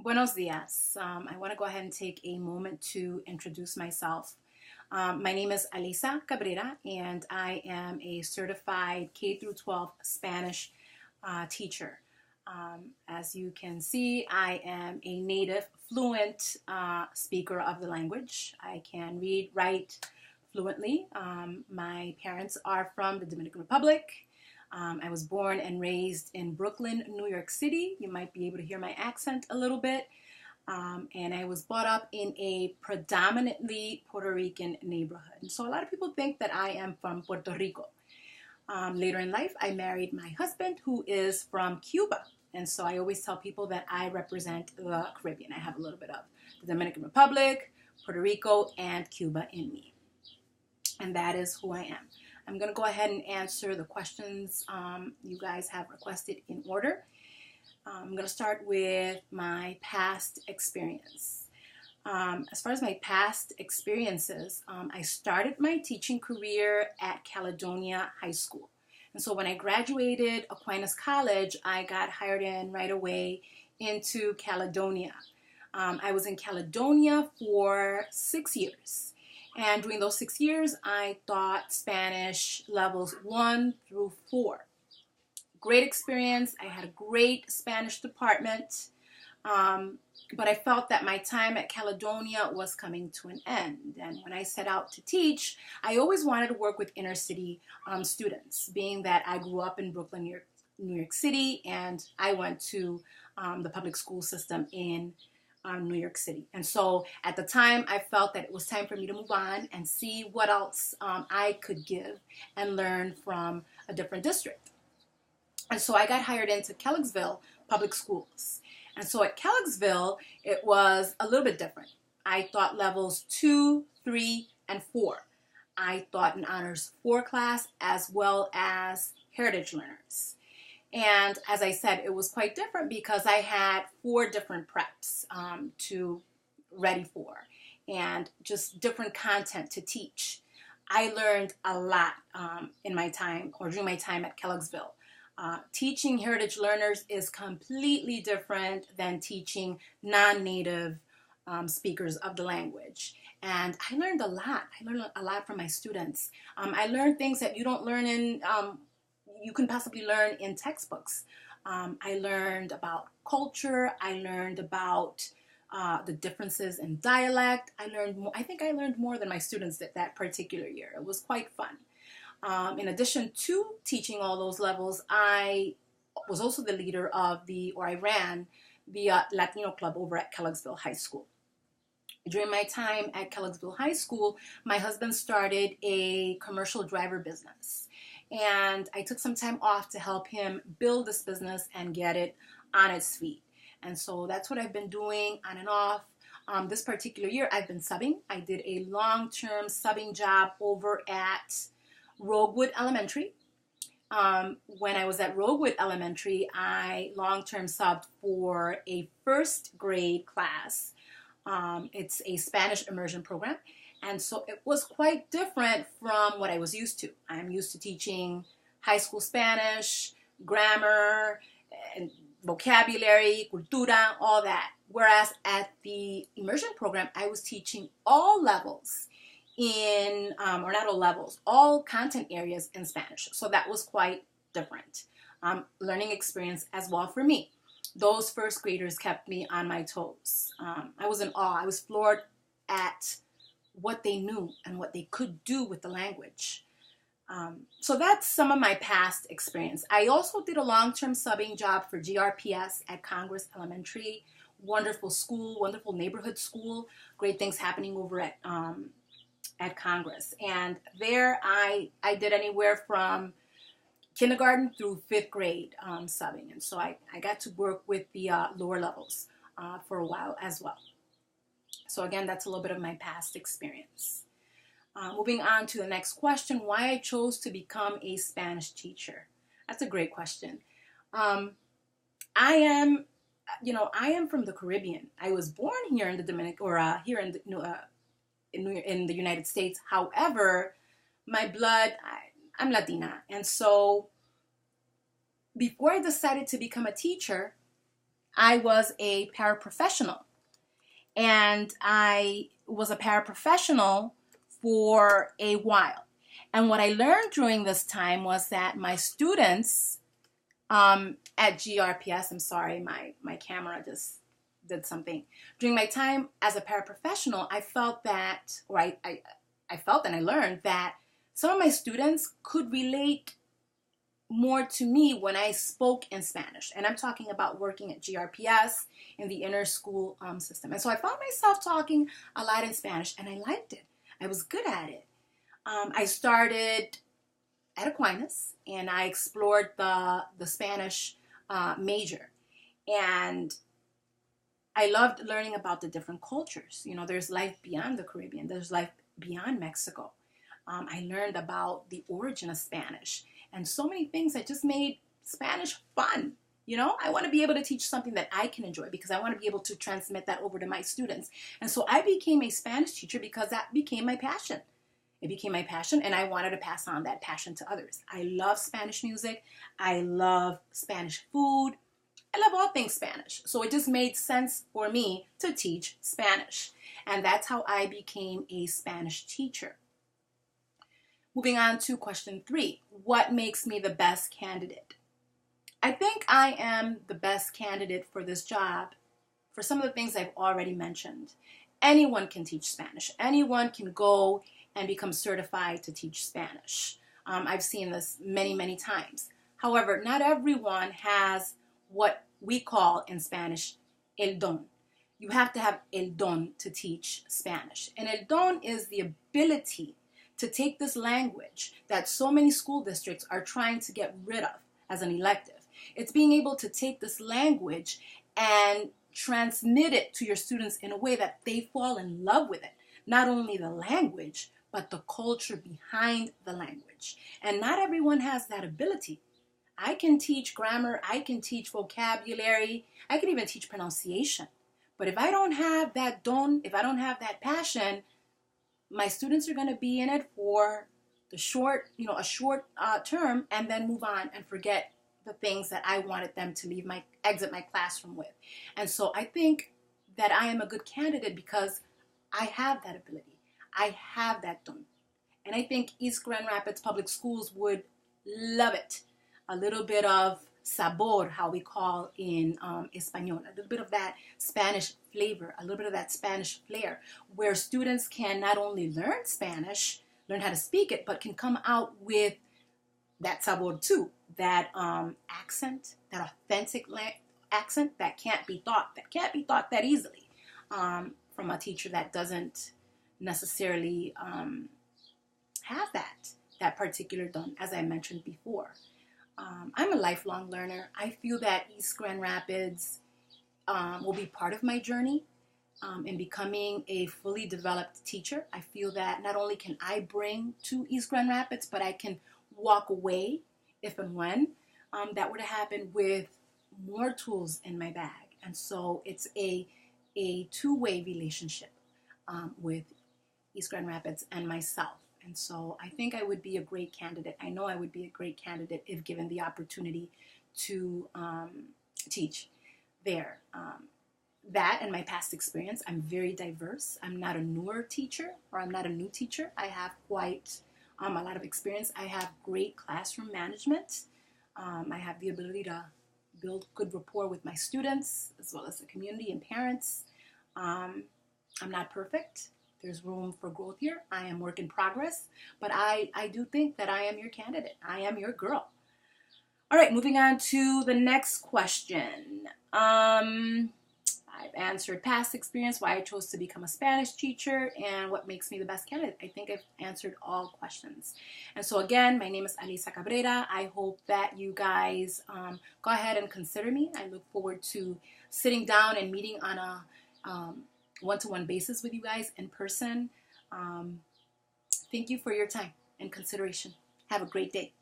Buenos dias. I want to go ahead and take a moment to introduce myself. My name is Alisa Cabrera, and I am a certified K through 12 Spanish teacher. As you can see, I am a native, fluent speaker of the language. I can read, write fluently. My parents are from the Dominican Republic. I was born and raised in Brooklyn, New York City. You might be able to hear my accent a little bit. And I was brought up in a predominantly Puerto Rican neighborhood. And so a lot of people think that I am from Puerto Rico. Later in life, I married my husband, who is from Cuba. And so I always tell people that I represent the Caribbean. I have a little bit of the Dominican Republic, Puerto Rico, and Cuba in me. And that is who I am. I'm going to go ahead and answer the questions you guys have requested in order. I'm going to start with my past experience. As far as my past experiences, I started my teaching career at Caledonia High School. And so when I graduated Aquinas College, I got hired in right away into Caledonia. I was in Caledonia for 6 years. And during those 6 years, I taught Spanish levels 1 through 4. Great experience. I had a great Spanish department. But I felt that my time at Caledonia was coming to an end. And when I set out to teach, I always wanted to work with inner city students, being that I grew up in Brooklyn, New York City, and I went to the public school system in New York City. And so at the time, I felt that it was time for me to move on and see what else I could give and learn from a different district. And so I got hired into Kellogg'sville Public Schools. And so at Kellogg'sville, it was a little bit different. I taught levels 2, 3, and 4. I taught an Honors 4 class as well as Heritage Learners. And as I said, it was quite different because I had 4 different preps to ready for and just different content to teach. I learned a lot in my time or during my time at Kellogg'sville. Teaching heritage learners is completely different than teaching non-native speakers of the language. And I learned a lot. I learned a lot from my students. I learned things that you don't learn in you can possibly learn in textbooks. I learned about culture. I learned about the differences in dialect. I think I learned more than my students did that particular year. It was quite fun. In addition to teaching all those levels, I was also the leader of I ran the Latino club over at Kellogg'sville High School. During my time at Kellogg'sville High School, my husband started a commercial driver business. And I took some time off to help him build this business and get it on its feet. And so that's what I've been doing on and off. This particular year, I've been subbing. I did a long-term subbing job over at Roguewood Elementary. When I was at Roguewood Elementary, I long-term subbed for a first grade class. It's a Spanish immersion program. And so it was quite different from what I was used to. I'm used to teaching high school Spanish, grammar, and vocabulary, cultura, all that. Whereas at the immersion program, I was teaching all levels in, or not all levels, all content areas in Spanish. So that was quite different. Learning experience as well for me. Those first graders kept me on my toes. I was in awe. I was floored at what they knew and what they could do with the language. So that's some of my past experience. I also did a long-term subbing job for EGRPS at Congress Elementary. Wonderful school, wonderful neighborhood school. Great things happening over at Congress. And there I did anywhere from kindergarten through 5th grade subbing. And so I got to work with the lower levels for a while as well. So again, that's a little bit of my past experience. Moving on to the next question, why I chose to become a Spanish teacher. That's a great question. I am from the Caribbean. I was born here in the Dominican, or here in the United States. However, my blood, I'm Latina. And so before I decided to become a teacher, I was a paraprofessional, and I was a paraprofessional for a while. And what I learned during this time was that my students at GRPS, I'm sorry, my camera just did something. During my time as a paraprofessional, I felt that, or I felt and I learned that some of my students could relate more to me when I spoke in Spanish. And I'm talking about working at GRPS in the inner school system. And so I found myself talking a lot in Spanish, and I liked it. I was good at it. I started at Aquinas, and I explored the Spanish major. And I loved learning about the different cultures. You know, there's life beyond the Caribbean. There's life beyond Mexico. I learned about the origin of Spanish and so many things that just made Spanish fun. You know, I want to be able to teach something that I can enjoy because I want to be able to transmit that over to my students. And so I became a Spanish teacher because that became my passion. It became my passion, and I wanted to pass on that passion to others. I love Spanish music. I love Spanish food. I love all things Spanish. So it just made sense for me to teach Spanish. And that's how I became a Spanish teacher. Moving on to question 3. What makes me the best candidate? I think I am the best candidate for this job for some of the things I've already mentioned. Anyone can teach Spanish. Anyone can go and become certified to teach Spanish. I've seen this many, many times. However, not everyone has what we call in Spanish el don. You have to have el don to teach Spanish. And el don is the ability to take this language that so many school districts are trying to get rid of as an elective. It's being able to take this language and transmit it to your students in a way that they fall in love with it. Not only the language, but the culture behind the language. And not everyone has that ability. I can teach grammar, I can teach vocabulary, I can even teach pronunciation. But if I don't have that don, if I don't have that passion, my students are going to be in it for the short, a short term, and then move on and forget the things that I wanted them to exit my classroom with. And so I think that I am a good candidate because I have that ability. I have that don. And I think East Grand Rapids Public Schools would love it. A little bit of sabor, how we call in Espanol, a little bit of that Spanish flavor, a little bit of that Spanish flair, where students can not only learn Spanish, learn how to speak it, but can come out with that sabor too, that accent, that authentic accent that can't be taught that easily from a teacher that doesn't necessarily have that particular don, as I mentioned before. I'm a lifelong learner. I feel that East Grand Rapids will be part of my journey in becoming a fully developed teacher. I feel that not only can I bring to East Grand Rapids, but I can walk away, if and when that were to happen, with more tools in my bag. And so it's a two-way relationship with East Grand Rapids and myself. And so I think I would be a great candidate. I know I would be a great candidate if given the opportunity to teach there. That and my past experience, I'm very diverse. I'm not a newer teacher, or I'm not a new teacher. I have quite a lot of experience. I have great classroom management. I have the ability to build good rapport with my students, as well as the community and parents. I'm not perfect. There's room for growth here. I am work in progress, but I do think that I am your candidate. I am your girl. All right, moving on to the next question. I've answered past experience, why I chose to become a Spanish teacher, and what makes me the best candidate. I think I've answered all questions. And so again, my name is Alisa Cabrera. I hope that you guys go ahead and consider me. I look forward to sitting down and meeting on a one-to-one basis with you guys in person. Thank you for your time and consideration. Have a great day.